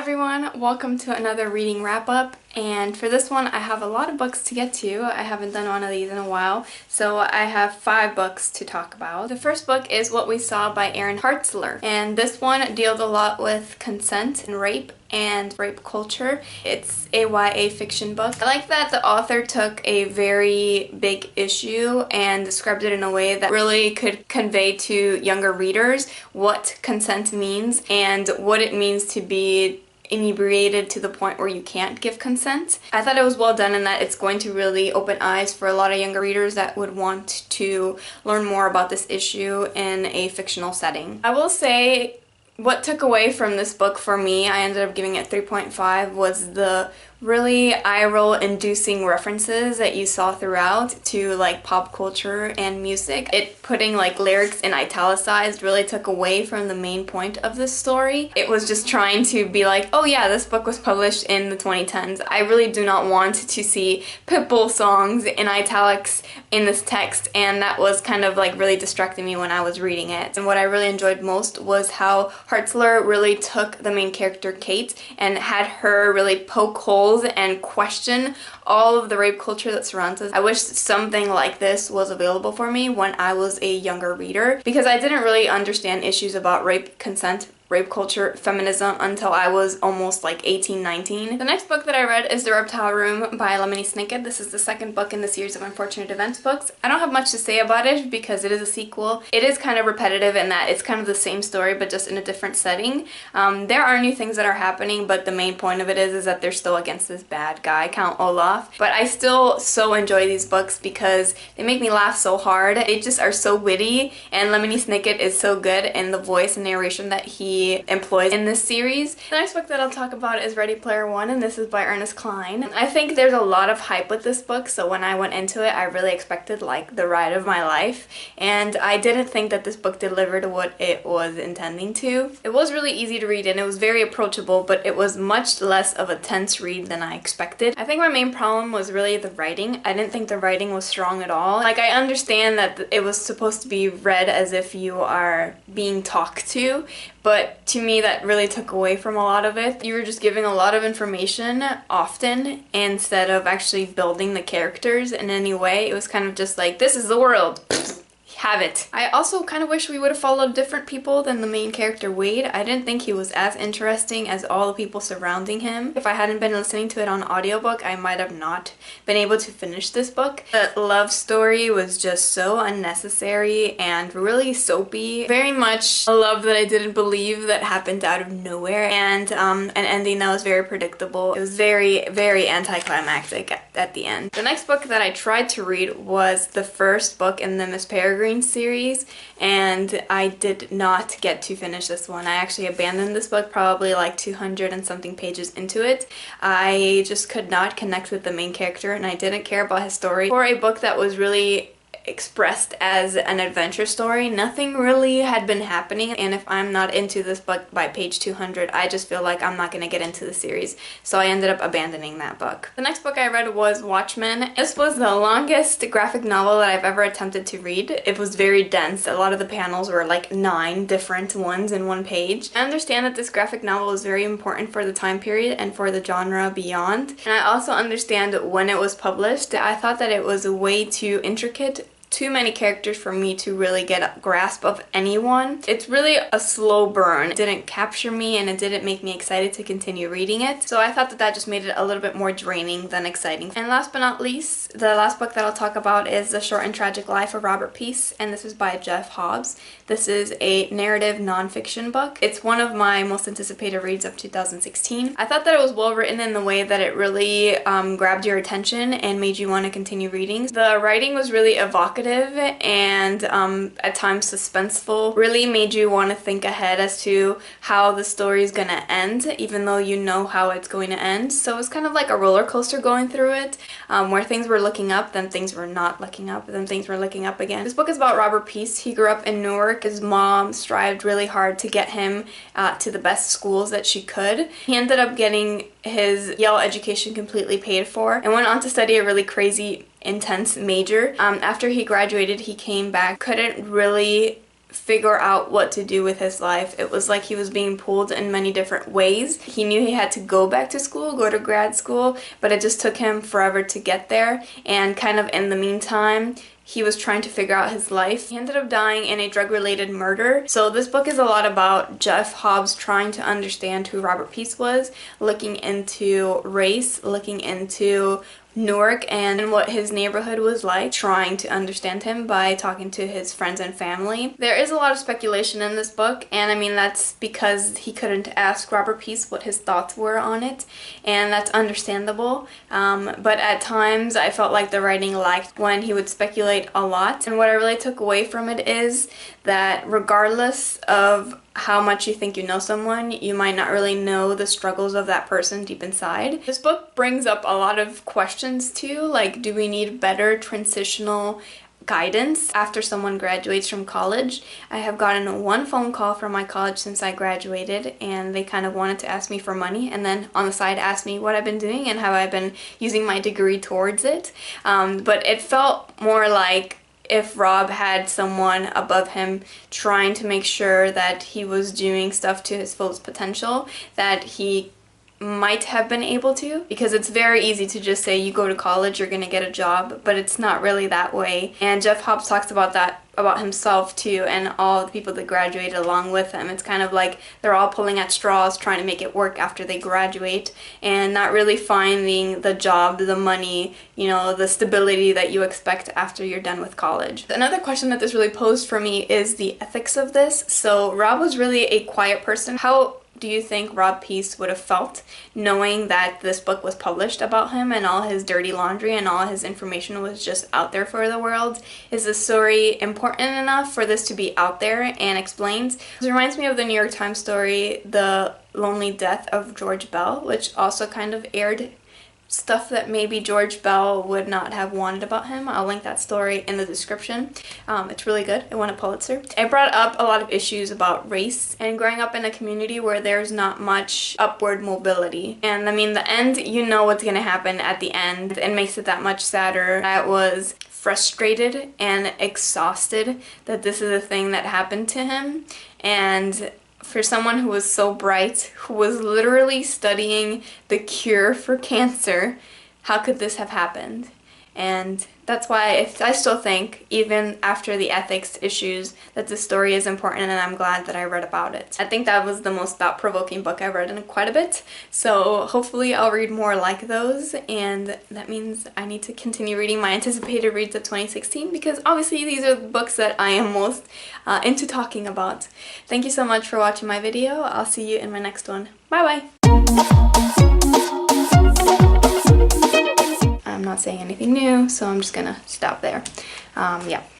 everyone, welcome to another reading wrap-up, and for this one I have a lot of books to get to. I haven't done one of these in a while, so I have 5 books to talk about. The first book is What We Saw by Ernest Hartzler, and this one deals a lot with consent and rape culture. It's a YA fiction book. I like that the author took a very big issue and described it in a way that really could convey to younger readers what consent means and what it means to be inebriated to the point where you can't give consent. I thought it was well done in that it's going to really open eyes for a lot of younger readers that would want to learn more about this issue in a fictional setting. I will say what took away from this book for me, I ended up giving it 3.5, was the really eye-roll inducing references that you saw throughout to like pop culture and music. It putting like lyrics in italicized really took away from the main point of this story. It was just trying to be like, oh yeah, this book was published in the 2010s. I really do not want to see Pitbull songs in italics in this text, and that was kind of like really distracting me when I was reading it. And what I really enjoyed most was how Hartzler really took the main character Kate and had her really poke holes and question all of the rape culture that surrounds us. I wish something like this was available for me when I was a younger reader, because I didn't really understand issues about rape, consent, rape culture, feminism until I was almost like 18, 19. The next book that I read is The Reptile Room by Lemony Snicket. This is the second book in the series of Unfortunate Events books. I don't have much to say about it because it is a sequel. It is kind of repetitive in that it's kind of the same story but just in a different setting. There are new things that are happening, but the main point of it is that they're still against this bad guy, Count Olaf. But I still so enjoy these books because they make me laugh so hard. They just are so witty, and Lemony Snicket is so good in the voice and narration that he employs in this series. The next book that I'll talk about is Ready Player One, and this is by Ernest Cline. I think there's a lot of hype with this book, so when I went into it I really expected like the ride of my life, and I didn't think that this book delivered what it was intending to. It was really easy to read and it was very approachable, but it was much less of a tense read than I expected. I think my main problem was really the writing. I didn't think the writing was strong at all. Like, I understand that it was supposed to be read as if you are being talked to, but to me that really took away from a lot of it. You were just giving a lot of information often instead of actually building the characters in any way. It was kind of just like, this is the world. Have it. I also kind of wish we would have followed different people than the main character Wade. I didn't think he was as interesting as all the people surrounding him. If I hadn't been listening to it on audiobook, I might have not been able to finish this book. The love story was just so unnecessary and really soapy. Very much a love that I didn't believe that happened out of nowhere, and an ending that was very predictable. It was very, very anticlimactic at the end. The next book that I tried to read was the first book in the Miss Peregrine series, and I did not get to finish this one. I actually abandoned this book probably like 200 and something pages into it. I just could not connect with the main character, and I didn't care about his story. For a book that was really expressed as an adventure story, nothing really had been happening, and if I'm not into this book by page 200, I just feel like I'm not gonna get into the series, so I ended up abandoning that book. The next book I read was Watchmen. This was the longest graphic novel that I've ever attempted to read. It was very dense. A lot of the panels were like 9 different ones in one page. I understand that this graphic novel is very important for the time period and for the genre beyond, and I also understand when it was published. I thought that it was way too intricate, too many characters for me to really get a grasp of anyone. It's really a slow burn. It didn't capture me and it didn't make me excited to continue reading it, so I thought that that just made it a little bit more draining than exciting. And last but not least, the last book that I'll talk about is The Short and Tragic Life of Robert Peace, and this is by Jeff Hobbs. This is a narrative nonfiction book. It's one of my most anticipated reads of 2016. I thought that it was well written in the way that it really grabbed your attention and made you want to continue reading. The writing was really evocative and at times suspenseful, really made you want to think ahead as to how the story is gonna end, even though you know how it's going to end. So it's kind of like a roller coaster going through it, where things were looking up, then things were not looking up, then things were looking up again. This book is about Robert Peace. He grew up in Newark. His mom strived really hard to get him to the best schools that she could. He ended up getting his Yale education completely paid for and went on to study a really crazy intense major. After he graduated, he came back, couldn't really figure out what to do with his life. It was like he was being pulled in many different ways. He knew he had to go back to school, go to grad school, but it just took him forever to get there, and kind of in the meantime, he was trying to figure out his life. He ended up dying in a drug-related murder. So this book is a lot about Jeff Hobbs trying to understand who Robert Peace was, looking into race, looking into Newark and what his neighborhood was like, trying to understand him by talking to his friends and family. There is a lot of speculation in this book, and I mean that's because he couldn't ask Robert Peace what his thoughts were on it, and that's understandable. But at times I felt like the writing lacked when he would speculate a lot, and what I really took away from it is that regardless of how much you think you know someone, you might not really know the struggles of that person deep inside. This book brings up a lot of questions too, like do we need better transitional guidance after someone graduates from college? I have gotten one phone call from my college since I graduated, and they kind of wanted to ask me for money, and then on the side asked me what I've been doing and how I've been using my degree towards it. But it felt more like if Rob had someone above him trying to make sure that he was doing stuff to his fullest potential, that he might have been able to, because it's very easy to just say you go to college, you're gonna get a job, but it's not really that way. And Jeff Hobbs talks about that about himself too, and all the people that graduated along with him. It's kind of like they're all pulling at straws trying to make it work after they graduate and not really finding the job, the money, you know, the stability that you expect after you're done with college. Another question that this really posed for me is the ethics of this. So Rob was really a quiet person. How do you think Rob Peace would have felt knowing that this book was published about him and all his dirty laundry and all his information was just out there for the world? Is the story important enough for this to be out there and explained? This reminds me of the New York Times story, The Lonely Death of George Bell, which also kind of aired stuff that maybe George Bell would not have wanted about him. I'll link that story in the description. It's really good. It won a Pulitzer. It brought up a lot of issues about race and growing up in a community where there's not much upward mobility. And I mean, the end, you know what's gonna happen at the end. It makes it that much sadder. I was frustrated and exhausted that this is a thing that happened to him. And for someone who was so bright, who was literally studying the cure for cancer, how could this have happened? And that's why I still think, even after the ethics issues, that this story is important, and I'm glad that I read about it. I think that was the most thought-provoking book I've read in quite a bit, so hopefully I'll read more like those, and that means I need to continue reading my anticipated reads of 2016, because obviously these are the books that I am most into talking about. Thank you so much for watching my video. I'll see you in my next one. Bye-bye! I'm not saying anything new, so I'm just gonna stop there. Yeah.